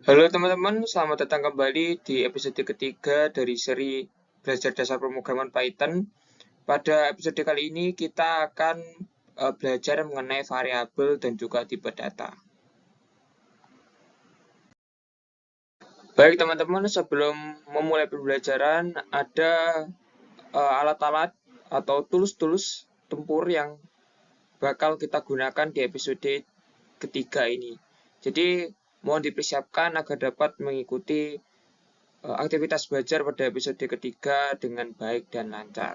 Halo teman-teman, selamat datang kembali di episode ketiga dari seri Belajar Dasar Pemrograman Python. Pada episode kali ini kita akan belajar mengenai variabel dan juga tipe data. Baik teman-teman, sebelum memulai pembelajaran, ada alat-alat atau tools-tools tempur yang bakal kita gunakan di episode ketiga ini. Jadi, mohon dipersiapkan agar dapat mengikuti aktivitas belajar pada episode ketiga dengan baik dan lancar.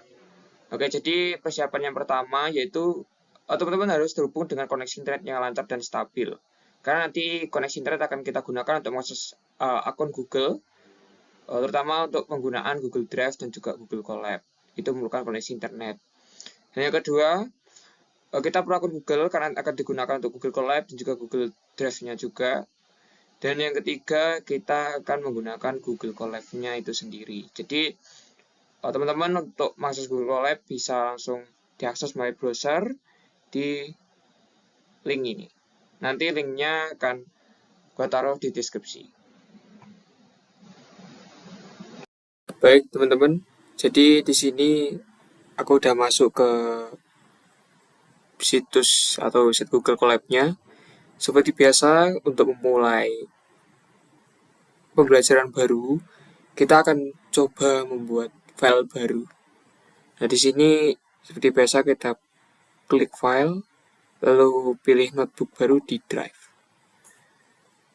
Oke, jadi persiapan yang pertama yaitu teman-teman harus terhubung dengan koneksi internet yang lancar dan stabil. Karena nanti koneksi internet akan kita gunakan untuk mengakses akun Google, terutama untuk penggunaan Google Drive dan juga Google Colab. Itu memerlukan koneksi internet. Dan yang kedua, kita perlu akun Google karena akan digunakan untuk Google Colab dan juga Google Drive-nya juga. Dan yang ketiga, kita akan menggunakan Google Colab-nya itu sendiri. Jadi, teman-teman untuk mengakses Google Colab bisa langsung diakses melalui browser di link ini. Nanti linknya akan gue taruh di deskripsi. Baik, teman-teman. Jadi di sini aku udah masuk ke situs atau website Google Colab-nya. Seperti biasa, untuk memulai pembelajaran baru, kita akan coba membuat file baru. Nah, di sini seperti biasa kita klik file, lalu pilih notebook baru di drive.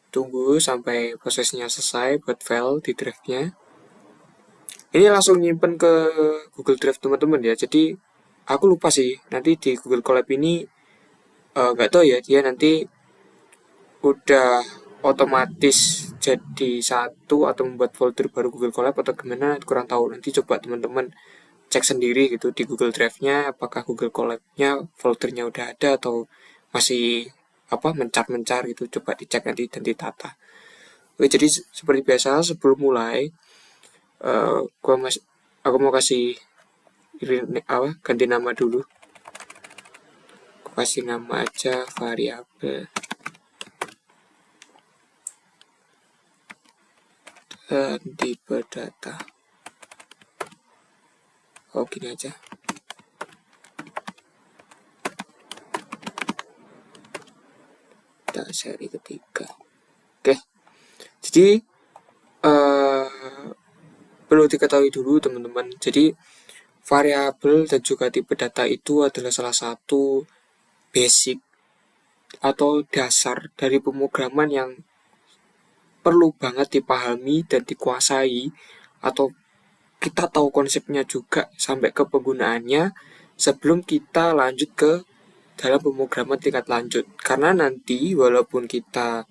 Tunggu sampai prosesnya selesai buat file di drive-nya. Ini langsung nyimpen ke Google Drive teman-teman ya. Jadi aku lupa sih, nanti di Google Colab ini nggak tahu ya, dia nanti udah otomatis jadi satu atau membuat folder baru Google Colab atau gimana, kurang tahu. Nanti coba teman-teman cek sendiri gitu di Google Drive-nya, apakah Google Colab-nya foldernya udah ada atau masih mencar-mencar gitu. Coba dicek nanti dan ditata. Oke, jadi seperti biasa sebelum mulai, aku mau kasih ganti nama dulu. Aku kasih nama aja variabel dan tipe data. Oh, gini aja. Data seri ketiga. Oke, jadi perlu diketahui dulu teman-teman. Jadi variabel dan juga tipe data itu adalah salah satu basic atau dasar dari pemrograman yang perlu banget dipahami dan dikuasai, atau kita tahu konsepnya juga sampai ke penggunaannya sebelum kita lanjut ke dalam pemrograman tingkat lanjut. Karena nanti walaupun kita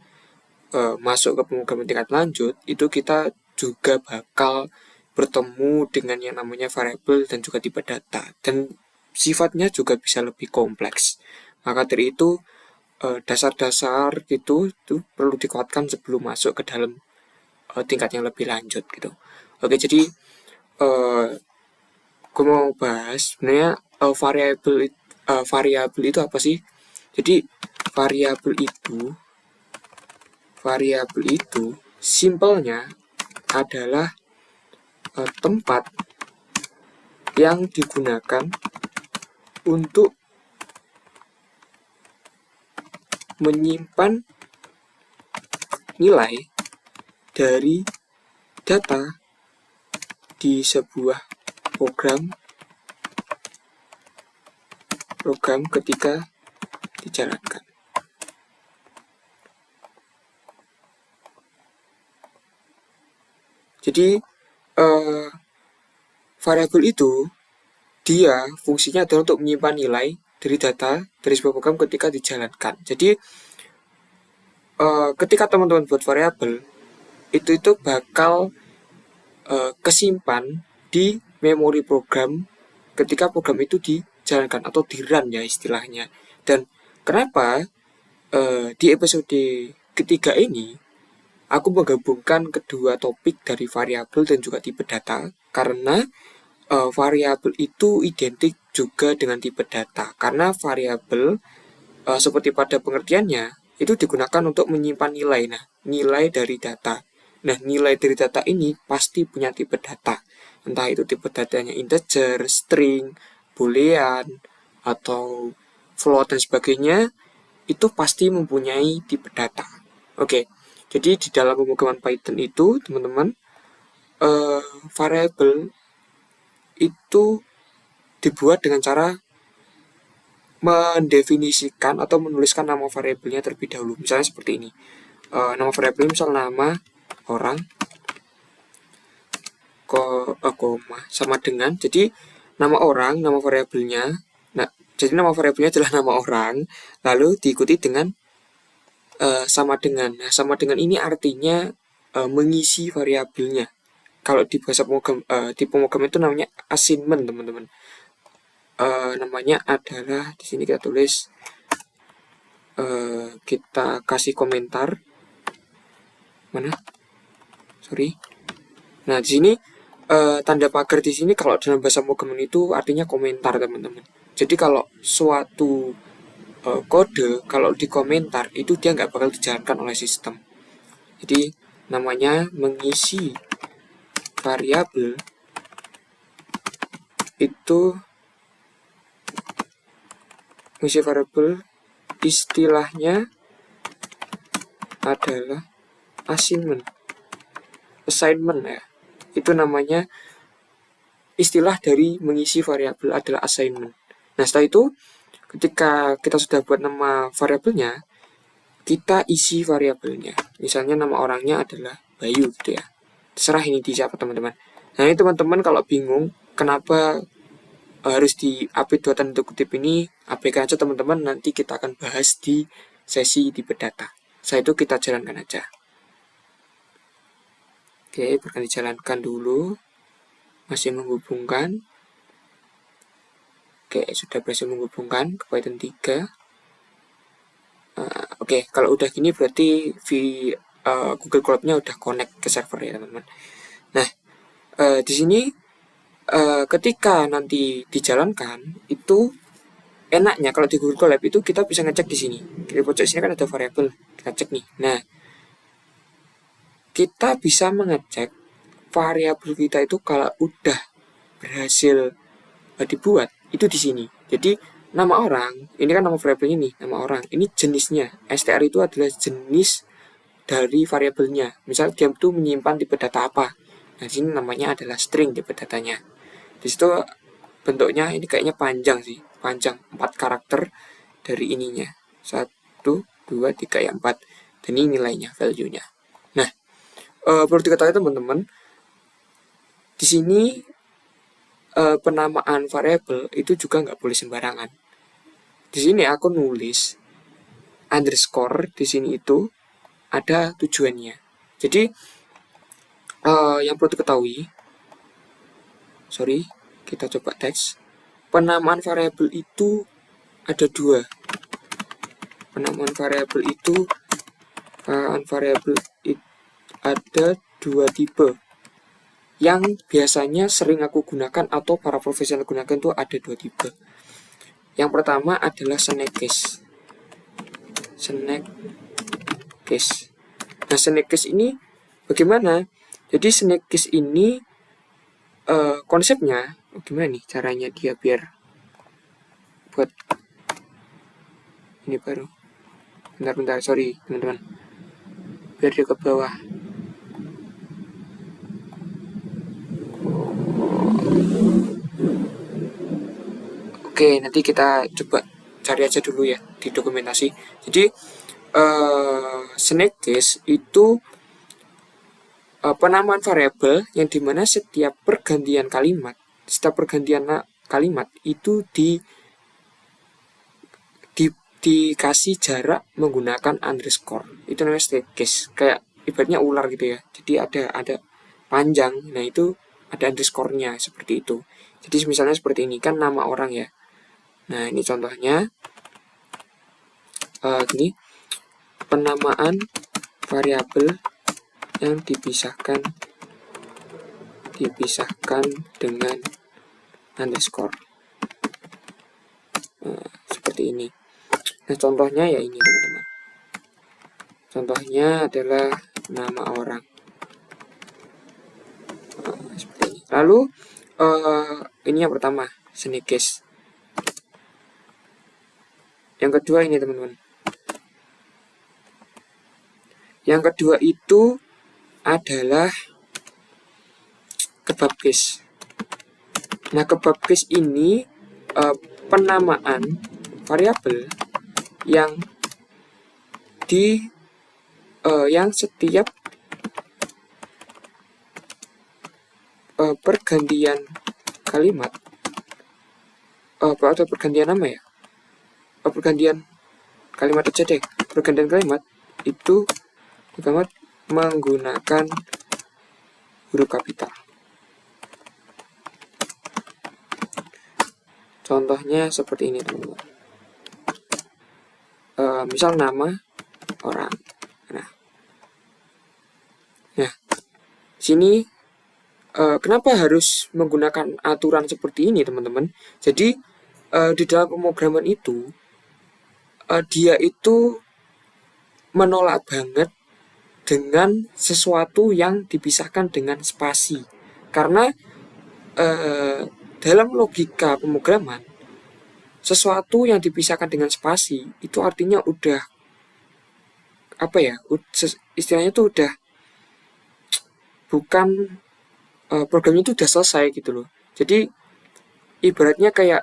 masuk ke pemrograman tingkat lanjut, itu kita juga bakal bertemu dengan yang namanya variabel dan juga tipe data, dan sifatnya juga bisa lebih kompleks. Maka dari itu dasar-dasar gitu itu perlu dikuatkan sebelum masuk ke dalam tingkat yang lebih lanjut gitu. Oke, jadi gue mau bahas sebenarnya variabel itu apa sih? Jadi variabel itu simpelnya adalah tempat yang digunakan untuk menyimpan nilai dari data di sebuah program ketika dijalankan. Jadi variabel itu dia fungsinya adalah untuk menyimpan nilai dari data dari sebuah program ketika dijalankan. Jadi ketika teman-teman buat variabel itu bakal kesimpan di memori program ketika program itu dijalankan atau di run ya istilahnya. Dan kenapa di episode ketiga ini aku menggabungkan kedua topik dari variabel dan juga tipe data, karena variabel itu identik juga dengan tipe data. Karena variabel seperti pada pengertiannya, itu digunakan untuk menyimpan nilai. Nah, nilai dari data. Nah, nilai dari data ini pasti punya tipe data. Entah itu tipe datanya integer, string, boolean, atau float dan sebagainya, itu pasti mempunyai tipe data. Oke, jadi di dalam pemrograman Python itu, teman-teman, variabel itu dibuat dengan cara mendefinisikan atau menuliskan nama variabelnya terlebih dahulu. Misalnya seperti ini. Nama variabelnya misal nama orang, koma sama dengan, jadi nama orang, nama variabelnya. Nah, jadi nama variabelnya adalah nama orang, lalu diikuti dengan sama dengan. Nah, sama dengan ini artinya mengisi variabelnya. Kalau di bahasa di pemrograman itu namanya assignment, teman-teman. Namanya adalah, di sini kita tulis, kita kasih komentar mana? Sorry. Nah, di sini tanda pagar di sini kalau dalam bahasa pemrograman itu artinya komentar, teman-teman. Jadi kalau suatu kode kalau dikomentar itu dia nggak bakal dijalankan oleh sistem. Jadi namanya mengisi variabel itu, mengisi variabel istilahnya adalah assignment ya. Itu namanya istilah dari mengisi variabel adalah assignment. Nah, setelah itu ketika kita sudah buat nama variabelnya, kita isi variabelnya. Misalnya nama orangnya adalah Bayu gitu ya. Terserah ini di siapa, teman-teman. Nah, ini teman-teman kalau bingung kenapa harus di update dua tanda kutip ini, abaikan aja teman-teman, nanti kita akan bahas di sesi tipe data. Setelah itu kita jalankan aja. Oke, akan dijalankan dulu. Masih menghubungkan. Oke, sudah berhasil menghubungkan ke Python 3. Oke, kalau udah gini berarti Google Cloud-nya udah connect ke server ya, teman-teman. Nah, di sini ketika nanti dijalankan itu enaknya kalau di Google Colab itu kita bisa ngecek di sini. Di pojok sini kan ada variabel, kita cek nih. Nah, kita bisa mengecek variabel kita itu kalau udah berhasil dibuat itu di sini. Jadi nama orang, ini kan nama variabel ini, nama orang. Ini jenisnya. str itu adalah jenis dari variabelnya. Misal dia itu menyimpan tipe data apa. Nah, sini namanya adalah string tipe datanya. Di situ bentuknya ini kayaknya panjang sih, panjang 4 karakter dari ininya. 1, 2, 3, 4. Dan ini nilainya, value-nya. Nah, perlu diketahui teman-teman, di sini penamaan variabel itu juga nggak boleh sembarangan. Di sini aku nulis underscore di sini itu ada tujuannya. Jadi yang perlu diketahui, kita coba teks. Penamaan variabel itu ada 2. Penamaan variabel itu ada 2 tipe. Yang biasanya sering aku gunakan atau para profesional gunakan itu ada 2 tipe. Yang pertama adalah snack case. Nah, snack case ini bagaimana? Jadi snack case ini konsepnya gimana nih caranya dia biar buat ini baru. Bentar, sorry teman-teman. Biar dia ke bawah. Oke, nanti kita coba cari aja dulu ya di dokumentasi. Jadi snack case itu penamaan variabel yang dimana setiap pergantian kalimat itu dikasih jarak menggunakan underscore. Itu namanya snack case. Kayak ibaratnya ular gitu ya. Jadi ada panjang, nah itu ada underscore-nya seperti itu. Jadi misalnya seperti ini kan nama orang ya. Nah, ini contohnya gini, penamaan variabel yang dipisahkan dengan underscore. Seperti ini. Nah, contohnya ya ini, teman-teman. Contohnya adalah nama orang. Seperti ini. Lalu ini yang pertama, Snake. Yang kedua ini teman-teman. Yang kedua itu adalah kebabcase. Nah, kebabcase ini penamaan variabel yang yang setiap pergantian kalimat atau pergantian nama ya, pergantian kalimat aja deh, pergantian kalimat itu menggunakan huruf kapital. Contohnya seperti ini teman-teman. Misal nama orang. Nah, sini kenapa harus menggunakan aturan seperti ini teman-teman? Jadi di dalam pemrograman itu dia itu menolak banget dengan sesuatu yang dipisahkan dengan spasi. Karena dalam logika pemrograman, sesuatu yang dipisahkan dengan spasi itu artinya udah apa ya? Istilahnya itu udah bukan programnya itu udah selesai gitu loh. Jadi ibaratnya kayak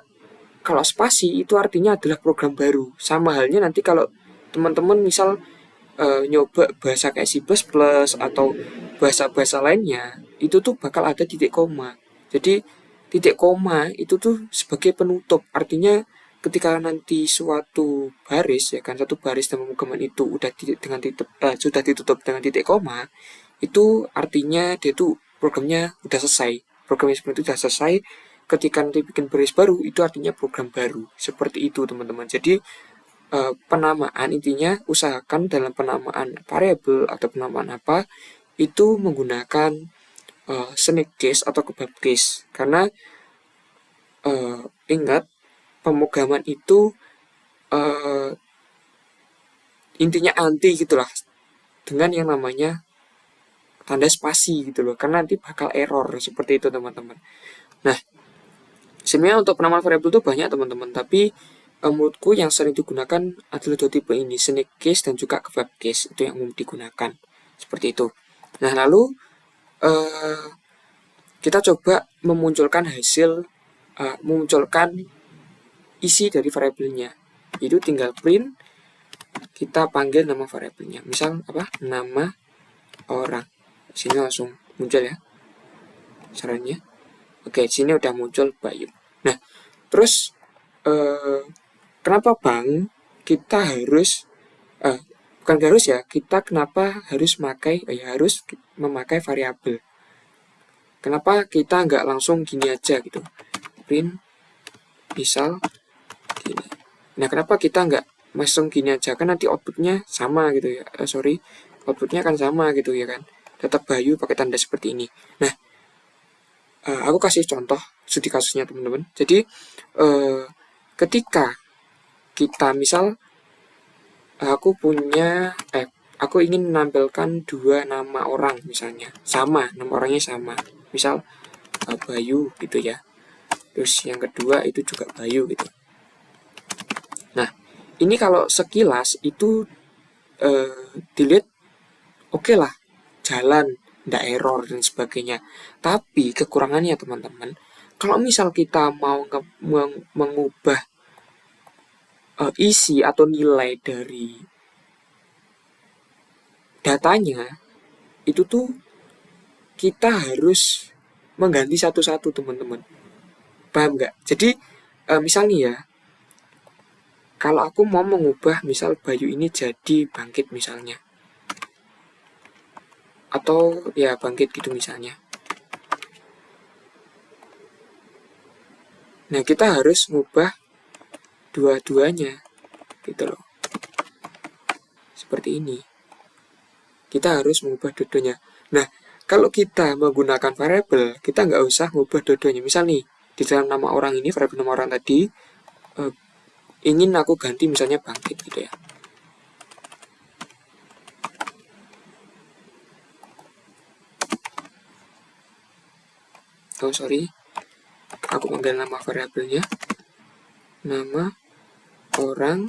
kalau spasi itu artinya adalah program baru. Sama halnya nanti kalau teman-teman misal nyoba bahasa kayak C++ atau bahasa-bahasa lainnya, itu tuh bakal ada titik koma. Jadi titik koma itu tuh sebagai penutup. Artinya ketika nanti suatu baris ya kan, satu baris dalam pemrograman itu udah sudah ditutup dengan titik koma, itu artinya dia tuh programnya udah selesai. Programnya seperti itu udah selesai. Ketika nanti bikin baris baru, itu artinya program baru. Seperti itu teman-teman. Jadi penamaan intinya usahakan dalam penamaan variabel atau penamaan apa itu menggunakan Snake atau kebabcase. Karena ingat pemrograman itu intinya anti gitulah dengan yang namanya tanda spasi gitu loh, karena nanti bakal error seperti itu teman-teman. Nah, sebenarnya untuk penamaan variabel itu banyak teman-teman, tapi menurutku yang sering digunakan adalah dua tipe ini, Snake dan juga kebabcase, itu yang umum digunakan seperti itu. Nah, lalu kita coba memunculkan memunculkan isi dari variabelnya. Itu tinggal print, kita panggil nama variabelnya. Misal apa? Nama orang. Sini langsung muncul ya sarannya. Oke, sini udah muncul Bayu. Nah, terus kenapa Bang kita harus bukan harus ya, kita kenapa harus memakai variabel? Kenapa kita nggak langsung gini aja gitu, print misal gini. Nah, kenapa kita nggak langsung gini aja, kan nanti outputnya sama gitu ya, outputnya kan sama gitu ya kan, tetap Bayu pakai tanda seperti ini. Nah, aku kasih contoh studi kasusnya teman-teman. Jadi ketika kita misal aku ingin menampilkan dua nama orang misalnya sama, nama orangnya sama, misal Bayu gitu ya, terus yang kedua itu juga Bayu gitu. Nah, ini kalau sekilas itu dilihat oke lah, jalan, ndak error dan sebagainya. Tapi kekurangannya teman-teman, kalau misal kita mau mengubah isi atau nilai dari datanya, itu tuh kita harus mengganti satu-satu teman-teman. Paham nggak? Jadi misal nih ya, kalau aku mau mengubah misal Bayu ini jadi Bangkit misalnya, atau ya Bangkit gitu misalnya. Nah, kita harus mengubah dua-duanya gitu loh. Seperti ini. Kita harus mengubah dua-duanya. Nah, kalau kita menggunakan variabel, kita nggak usah mengubah dua-duanya. Misal nih, di dalam nama orang ini, variabel nama orang tadi, ingin aku ganti misalnya Bangkit gitu ya. aku panggil nama variabelnya nama orang,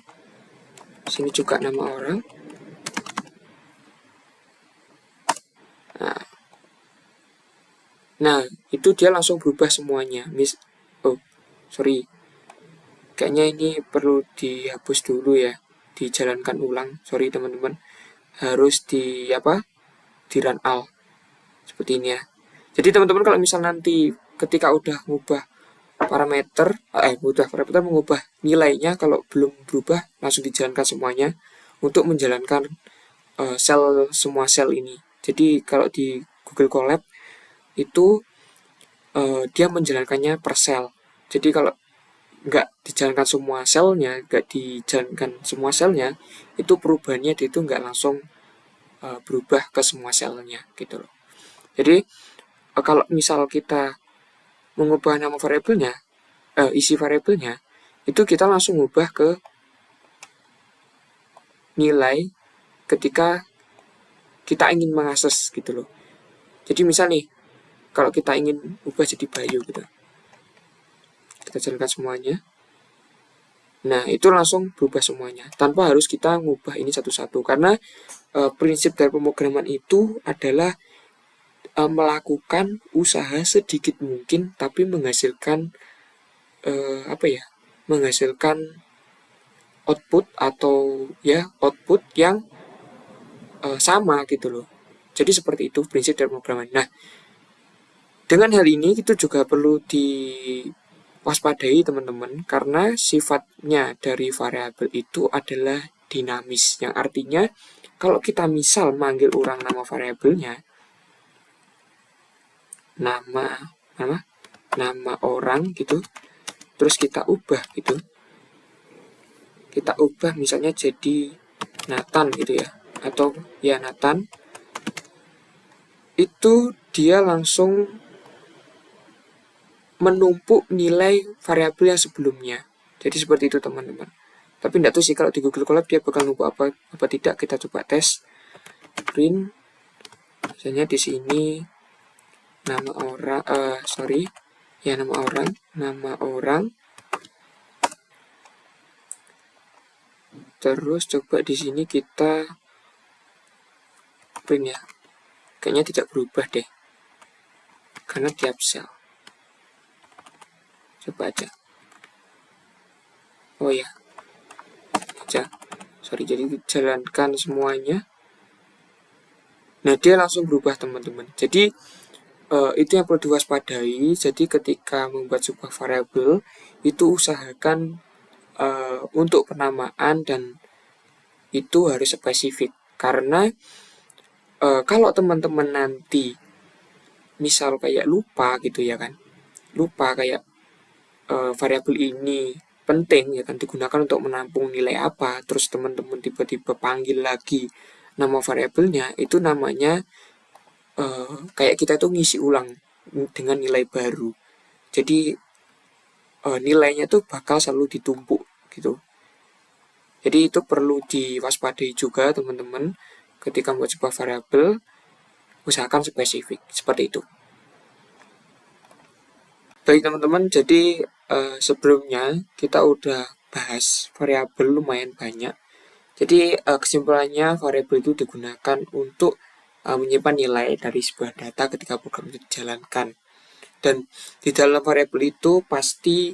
sini juga nama orang. Nah, itu dia langsung berubah semuanya. Kayaknya ini perlu dihapus dulu ya, dijalankan ulang. Sorry teman-teman, harus di run all seperti ini ya. Jadi teman-teman kalau misal nanti ketika udah ngubah parameter mengubah nilainya, kalau belum berubah langsung dijalankan semuanya untuk menjalankan semua sel ini. Jadi kalau di Google Colab itu dia menjalankannya per sel. Jadi kalau nggak dijalankan semua selnya, itu perubahannya itu nggak langsung berubah ke semua selnya gitu loh. Jadi kalau misal kita mengubah nama variabelnya, isi variabelnya, itu kita langsung ubah ke nilai ketika kita ingin mengakses gitu loh. Jadi misal nih, kalau kita ingin ubah jadi Bayu gitu, kita jalankan semuanya. Nah, itu langsung berubah semuanya tanpa harus kita ngubah ini satu-satu, karena prinsip dari pemrograman itu adalah melakukan usaha sedikit mungkin tapi menghasilkan menghasilkan output yang sama gitu loh. Jadi seperti itu prinsip dari pemrograman. Nah, dengan hal ini itu juga perlu diwaspadai teman-teman, karena sifatnya dari variabel itu adalah dinamis, yang artinya kalau kita misal manggil orang nama variabelnya nama orang gitu, terus kita ubah misalnya jadi Nathan gitu ya, atau ya Nathan, itu dia langsung menumpuk nilai variabel yang sebelumnya. Jadi seperti itu teman-teman. Tapi tidak tahu sih kalau di Google Colab dia bakal numpuk apa tidak. Kita coba tes. Print, misalnya di sini nama orang. Terus coba di sini kita print ya. Kayaknya tidak berubah deh, karena tiap sel. Coba aja. Oh ya, jadi dijalankan semuanya. Nah, dia langsung berubah teman-teman. Jadi itu yang perlu diwaspadai. Jadi ketika membuat sebuah variabel itu usahakan untuk penamaan dan itu harus spesifik, karena kalau teman-teman nanti misal kayak lupa gitu ya kan, kayak variabel ini penting ya kan, digunakan untuk menampung nilai apa, terus teman-teman tiba-tiba panggil lagi nama variabelnya, itu namanya kayak kita itu ngisi ulang dengan nilai baru. Jadi nilainya tuh bakal selalu ditumpuk gitu. Jadi itu perlu diwaspadai juga teman-teman, ketika membuat sebuah variabel usahakan spesifik seperti itu. Baik teman-teman, jadi sebelumnya kita udah bahas variabel lumayan banyak. Jadi kesimpulannya variabel itu digunakan untuk menyimpan nilai dari sebuah data ketika program itu dijalankan. Dan di dalam variabel itu pasti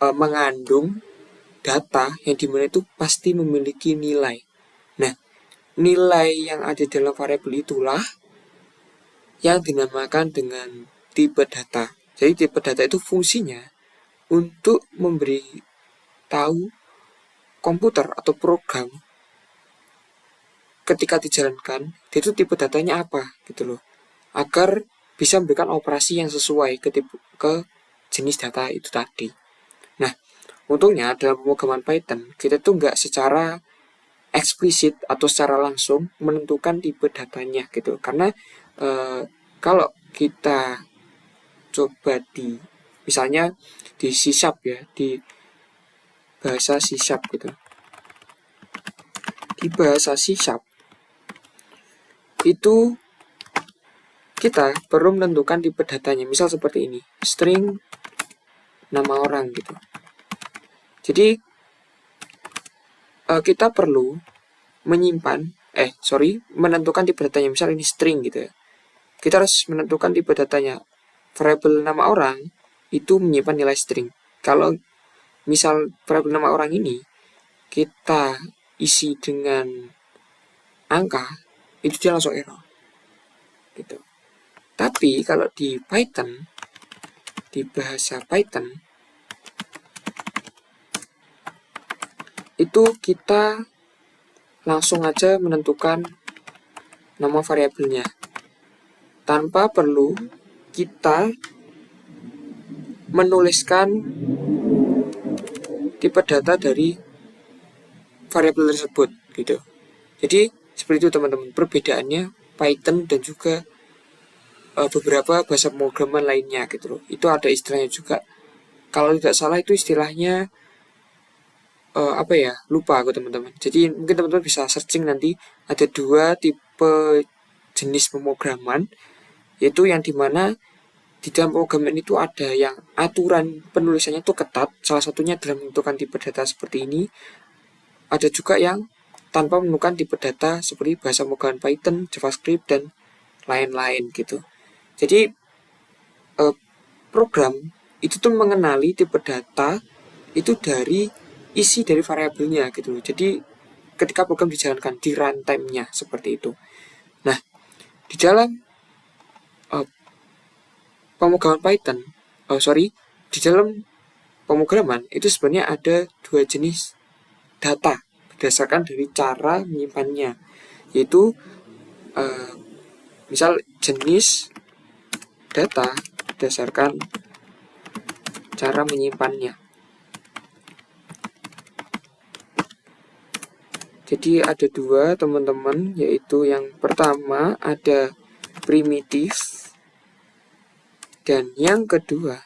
mengandung data yang dimana itu pasti memiliki nilai. Nah, nilai yang ada dalam variabel itulah yang dinamakan dengan tipe data. Jadi tipe data itu fungsinya untuk memberi tahu komputer atau program ketika dijalankan itu tipe datanya apa gitu loh, agar bisa memberikan operasi yang sesuai ke jenis data itu tadi. Nah, untungnya dalam pemrograman Python kita tuh nggak secara eksplisit atau secara langsung menentukan tipe datanya gitu, karena kalau kita coba misalnya di C# ya, di bahasa C# gitu, di bahasa C# itu kita perlu menentukan tipe datanya. Misal seperti ini, string nama orang gitu. Jadi kita perlu menentukan tipe datanya. Misal ini string gitu ya. Kita harus menentukan tipe datanya. Variabel nama orang itu menyimpan nilai string. Kalau misal variabel nama orang ini kita isi dengan angka, itu dia langsung error. Gitu. Tapi kalau di Python, di bahasa Python, itu kita langsung aja menentukan nama variabelnya tanpa perlu kita menuliskan tipe data dari variabel tersebut gitu. Jadi seperti itu teman-teman, perbedaannya Python dan juga beberapa bahasa pemrograman lainnya gitu loh. Itu ada istilahnya juga. Kalau tidak salah itu istilahnya lupa aku teman-teman. Jadi mungkin teman-teman bisa searching nanti, ada 2 tipe jenis pemrograman, yaitu yang dimana di dalam pemrograman itu ada yang aturan penulisannya itu ketat, salah satunya adalah menentukan tipe data seperti ini. Ada juga yang tanpa menentukan tipe data seperti bahasa pemrograman Python, JavaScript, dan lain-lain gitu. Jadi program itu tuh mengenali tipe data itu dari isi dari variabelnya gitu loh. Jadi ketika program dijalankan di runtime-nya seperti itu. Nah, di dalam pemrograman Python, di dalam pemrograman itu sebenarnya ada 2 jenis data berdasarkan dari cara menyimpannya, yaitu misal jenis data berdasarkan cara menyimpannya. Jadi ada 2 teman-teman, yaitu yang pertama ada primitif dan yang kedua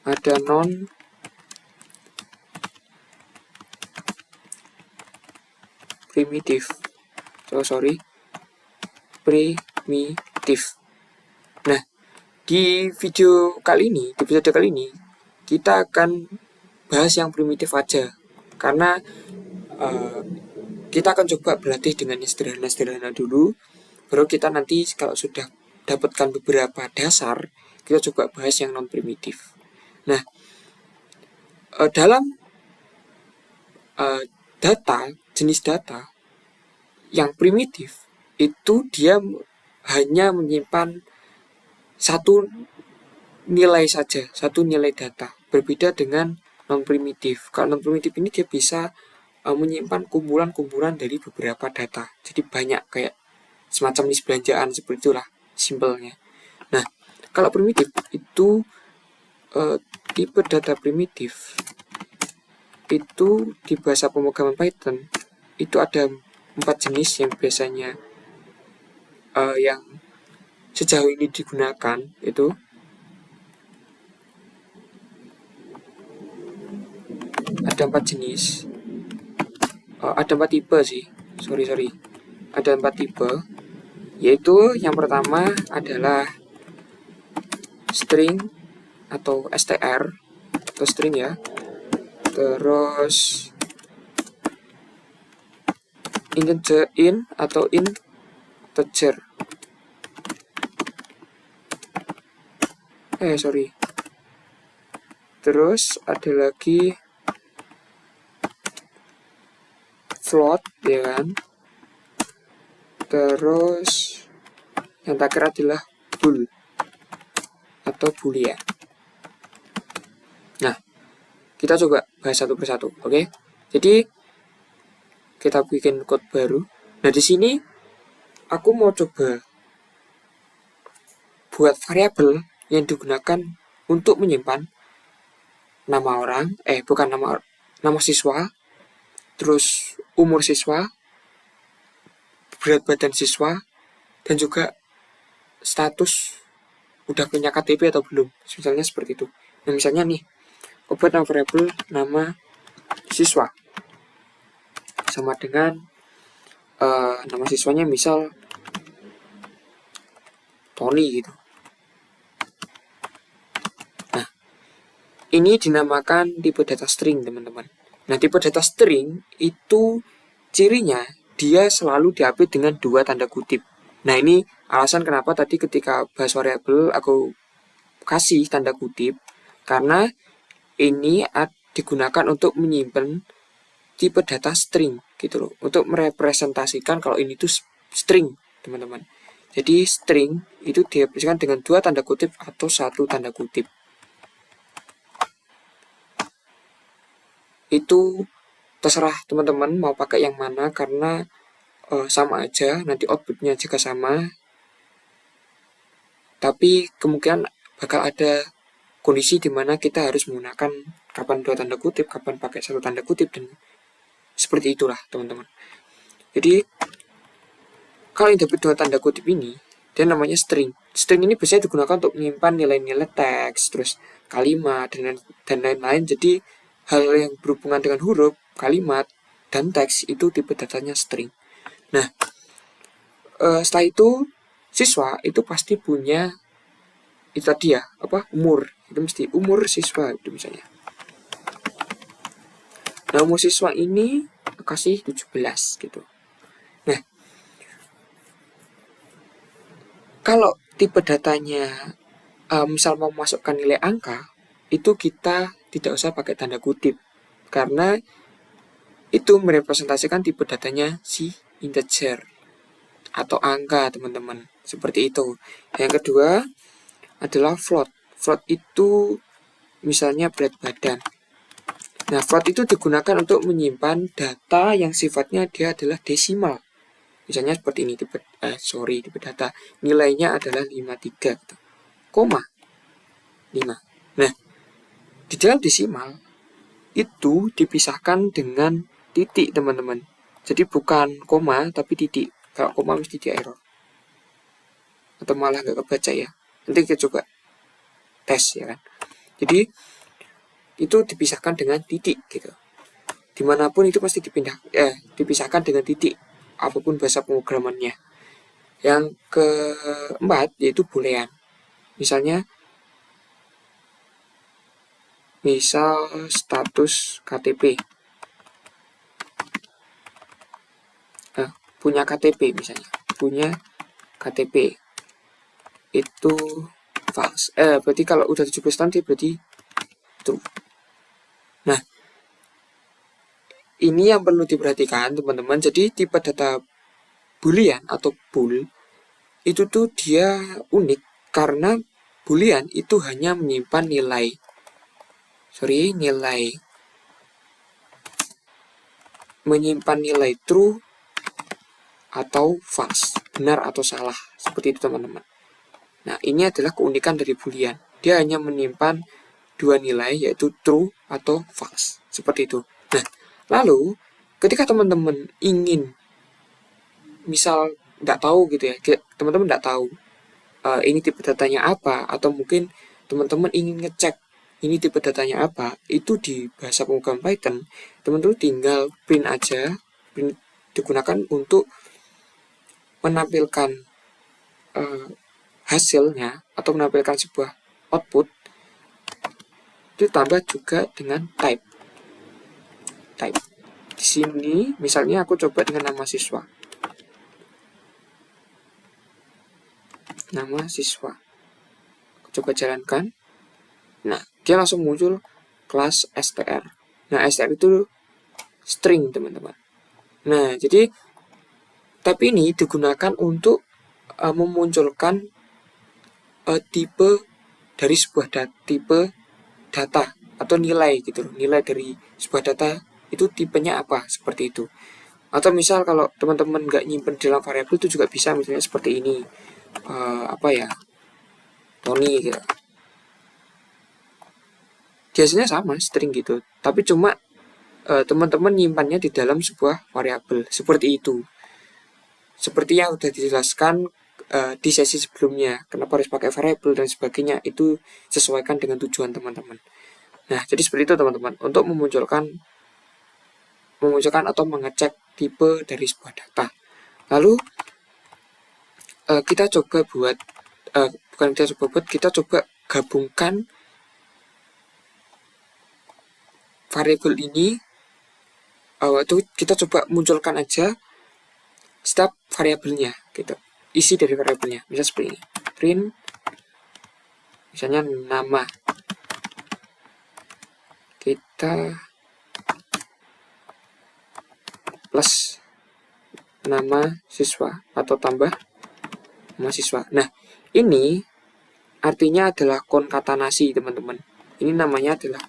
ada non primitif. Primitif. Nah, di episode kali ini kita akan bahas yang primitif aja, karena kita akan coba berlatih dengan yang sederhana-sederhana dulu, baru kita nanti kalau sudah dapatkan beberapa dasar, kita coba bahas yang non primitif. Nah, dalam jenis data yang primitif itu dia hanya menyimpan satu nilai saja, satu nilai data, berbeda dengan non primitif. Kalau non primitif ini dia bisa menyimpan kumpulan-kumpulan dari beberapa data. Jadi banyak, kayak semacam list belanjaan, seperti itulah simpelnya. Nah, kalau primitif itu tipe data primitif itu di bahasa pemrograman Python itu ada 4 jenis yang biasanya yang sejauh ini digunakan. Itu ada 4 jenis. Ada 4 tipe sih. Ada 4 tipe, yaitu yang pertama adalah string atau str atau string ya. Terus integer atau integer. Terus ada lagi float, ya kan? Terus yang terakhir adalah bool atau boolean. Nah, kita coba bahas satu persatu, oke? Jadi kita bikin code baru. Nah, di sini aku mau coba buat variabel yang digunakan untuk menyimpan nama orang, nama siswa, terus umur siswa, berat badan siswa, dan juga status udah punya KTP atau belum, misalnya seperti itu. Nah, misalnya nih, buat variabel nama siswa sama dengan nama siswanya misal Tony gitu. Nah, ini dinamakan tipe data string, teman-teman. Nah, tipe data string itu cirinya dia selalu diupdate dengan 2 tanda kutip. Nah, ini alasan kenapa tadi ketika bahas variabel aku kasih tanda kutip, karena ini digunakan untuk menyimpan tipe data string gitu loh, untuk merepresentasikan kalau ini tuh string, teman-teman. Jadi string itu diaplikasikan dengan 2 tanda kutip atau 1 tanda kutip. Itu terserah teman-teman mau pakai yang mana, karena sama aja, nanti outputnya juga sama, tapi kemungkinan bakal ada kondisi di mana kita harus menggunakan kapan 2 tanda kutip, kapan pakai 1 tanda kutip, dan seperti itulah teman-teman. Jadi kalau yang dapat 2 tanda kutip ini dia namanya string. String ini biasanya digunakan untuk menyimpan nilai-nilai teks, terus kalimat, dan lain-lain. Jadi hal yang berhubungan dengan huruf, kalimat, dan teks itu tipe datanya string. Nah, setelah itu siswa itu pasti punya itu tadi ya, umur. Itu mesti umur siswa itu misalnya. Nah, umur siswa ini kasih 17 gitu. Nah, kalau tipe datanya misal mau masukkan nilai angka, itu kita tidak usah pakai tanda kutip, karena itu merepresentasikan tipe datanya si integer atau angka, teman-teman. Seperti itu. Yang kedua adalah float. Float itu misalnya berat badan. Nah, float itu digunakan untuk menyimpan data yang sifatnya dia adalah desimal. Misalnya seperti ini, tipe data nilainya adalah 53 gitu. Koma 5. Nah, di dalam desimal itu dipisahkan dengan titik, teman-teman. Jadi bukan koma tapi titik. Kalau koma mesti di error, atau malah nggak kebaca ya. Nanti kita coba tes ya kan. Jadi itu dipisahkan dengan titik gitu. Dimanapun itu pasti dipisahkan dengan titik, apapun bahasa pemrogramannya. Yang keempat yaitu boolean. Misal status KTP. Punya KTP misalnya. Punya KTP itu false. Berarti kalau udah 17 tahun dia berarti true. Nah, ini yang perlu diperhatikan teman-teman. Jadi tipe data boolean atau bool itu tuh dia unik karena boolean itu hanya menyimpan nilai true atau false, benar atau salah, seperti itu teman-teman. Nah, ini adalah keunikan dari boolean. Dia hanya menyimpan 2 nilai, yaitu true atau false, seperti itu. Nah, lalu ketika teman-teman ingin misal nggak tahu gitu ya, teman-teman nggak tahu ini tipe datanya apa, atau mungkin teman-teman ingin ngecek ini tipe datanya apa, itu di bahasa pemrograman Python teman-teman tinggal print aja. Print digunakan untuk menampilkan hasilnya atau menampilkan sebuah output, itu tambah juga dengan type. Di sini misalnya aku coba dengan nama siswa. Aku coba jalankan. Nah, dia langsung muncul kelas str. Nah, str itu string, teman-teman. Nah, jadi type ini digunakan untuk memunculkan tipe dari sebuah tipe data atau nilai gitu. Nilai dari sebuah data itu tipenya apa, seperti itu. Atau misal kalau teman-teman nggak nyimpen dalam variabel itu juga bisa, misalnya seperti ini, Tony gitu. Biasanya sama string gitu, tapi cuma teman-teman nyimpannya di dalam sebuah variabel seperti itu. Seperti yang sudah dijelaskan di sesi sebelumnya, kenapa harus pakai variabel dan sebagainya, itu sesuaikan dengan tujuan teman-teman. Nah, jadi seperti itu teman-teman, untuk memunculkan atau mengecek tipe dari sebuah data. Lalu kita coba buat bukan kita coba buat, kita coba gabungkan variabel ini, itu kita coba munculkan aja setiap variabelnya gitu, isi dari variabelnya. Bisa seperti ini, print misalnya nama, kita plus nama siswa atau tambah nama siswa. Nah, ini artinya adalah konkatenasi, teman-teman. Ini namanya adalah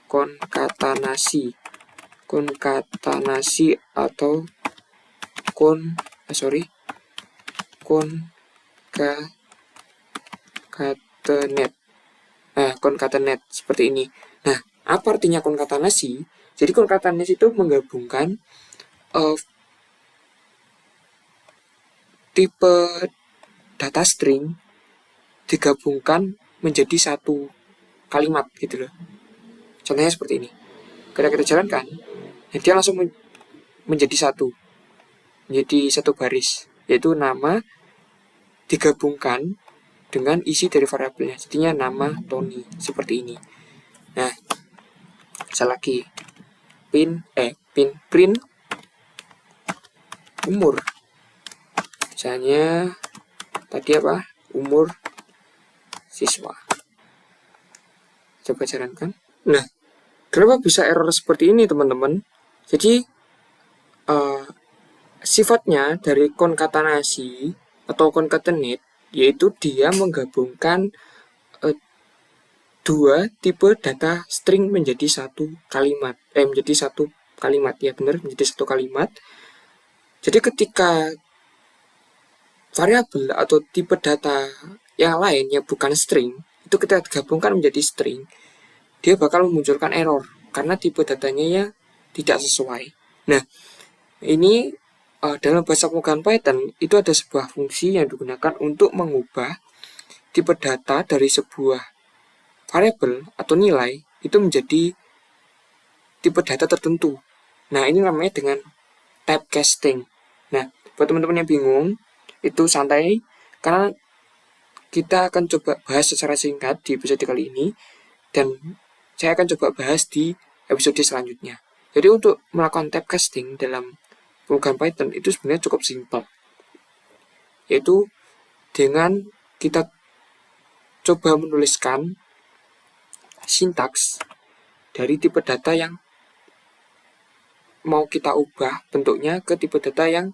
konkatenasi atau konkatenet seperti ini. Nah, apa artinya konkatenasi? Jadi konkatenasi itu menggabungkan tipe data string digabungkan menjadi satu kalimat gitu loh. Contohnya seperti ini. Ketika kita jalankan, dia langsung menjadi satu baris, yaitu nama digabungkan dengan isi dari variabelnya. Jadinya nama Tony seperti ini. Nah, bisa lagi print umur. Misalnya tadi apa? Umur siswa. Coba jalankan. Nah, kenapa bisa error seperti ini, teman-teman? Jadi sifatnya dari konkatenasi atau concatenate, yaitu dia menggabungkan dua tipe data string menjadi satu kalimat. Menjadi satu kalimat. Jadi ketika variabel atau tipe data yang lain yang bukan string itu kita gabungkan menjadi string, dia bakal memunculkan error karena tipe datanya ya tidak sesuai. Nah, ini dalam bahasa pemrograman Python itu ada sebuah fungsi yang digunakan untuk mengubah tipe data dari sebuah variabel atau nilai itu menjadi tipe data tertentu. Nah, ini namanya dengan typecasting. Nah, buat teman-teman yang bingung, itu santai, karena kita akan coba bahas secara singkat di episode kali ini, dan saya akan coba bahas di episode selanjutnya. Jadi untuk melakukan typecasting dalam program Python itu sebenarnya cukup simpel, yaitu dengan kita coba menuliskan sintaks dari tipe data yang mau kita ubah bentuknya ke tipe data yang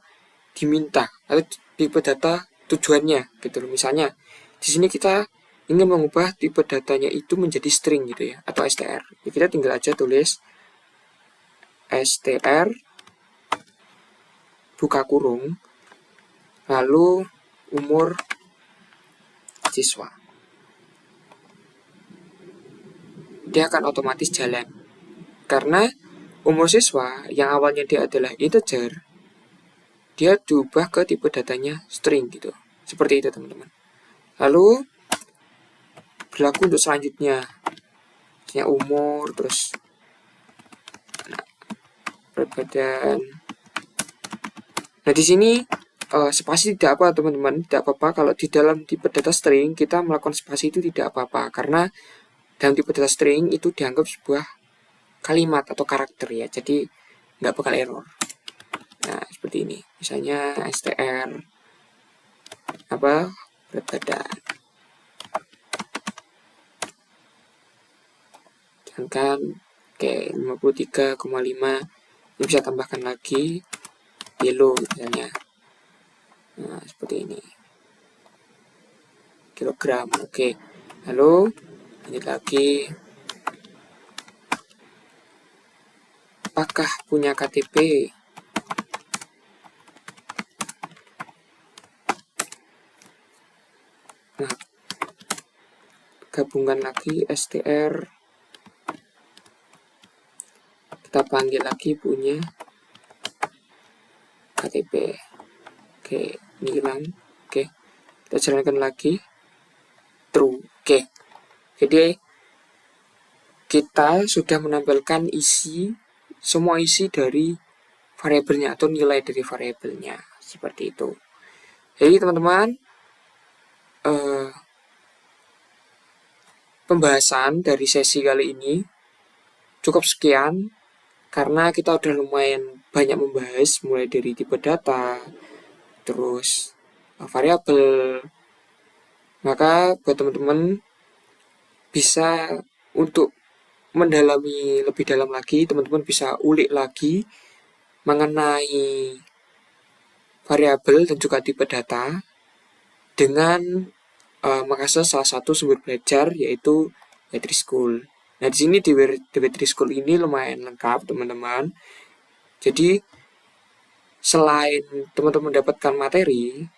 diminta atau tipe data tujuannya gitu loh. Misalnya di sini kita ingin mengubah tipe datanya itu menjadi string gitu ya, atau str. Ya, kita tinggal aja tulis str buka kurung lalu umur siswa. Dia akan otomatis jalan karena umur siswa yang awalnya dia adalah integer, dia diubah ke tipe datanya string gitu. Seperti itu, teman-teman. Lalu berlaku untuk selanjutnya, misalnya umur, terus berat badan. Nah, di sini spasi tidak apa, teman-teman, tidak apa-apa. Kalau di dalam tipe data string kita melakukan spasi itu tidak apa-apa, karena dalam tipe data string itu dianggap sebuah kalimat atau karakter ya, jadi nggak bakal error. Nah, seperti ini. Misalnya str berat badan. Sedangkan 53,5, ini bisa tambahkan lagi kilo misalnya. Nah, seperti ini. Kilogram. Oke. Lalu lanjut lagi. Apakah punya KTP? Nah, gabungkan lagi str, kita panggil lagi punya KTP. Oke, ini hilang. Oke, kita jalankan lagi. True. Oke, jadi kita sudah menampilkan semua isi dari variabelnya atau nilai dari variabelnya, seperti itu. Jadi teman-teman, eh, pembahasan dari sesi kali ini cukup sekian, karena kita udah lumayan banyak membahas mulai dari tipe data, terus variabel. Maka buat teman-teman bisa untuk mendalami lebih dalam lagi, teman-teman bisa ulik lagi mengenai variabel dan juga tipe data dengan mengakses salah satu sumber belajar, yaitu Wetrischool. Nah, di sini di Wetrischool ini lumayan lengkap, teman-teman. Jadi, selain teman-teman mendapatkan materi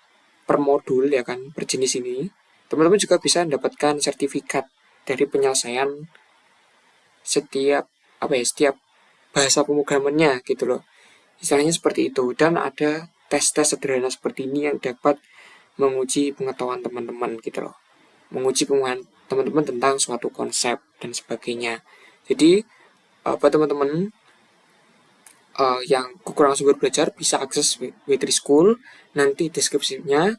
per modul ya kan, per jenis ini, teman-teman juga bisa mendapatkan sertifikat dari penyelesaian setiap setiap bahasa pemrogramannya gitu loh. Istilahnya seperti itu, dan ada tes-tes sederhana seperti ini yang dapat menguji pengetahuan teman-teman gitu loh. Menguji pengetahuan teman-teman tentang suatu konsep dan sebagainya. Jadi buat teman-teman yang kekurangan sumber belajar bisa akses W3 School. Nanti deskripsinya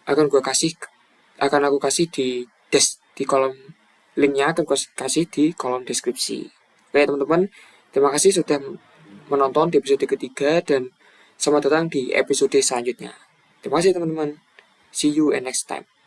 akan aku kasih di kolom linknya, akan aku kasih di kolom deskripsi. Oke teman-teman, terima kasih sudah menonton di episode ketiga, dan selamat datang di episode selanjutnya. Terima kasih teman-teman. See you and next time.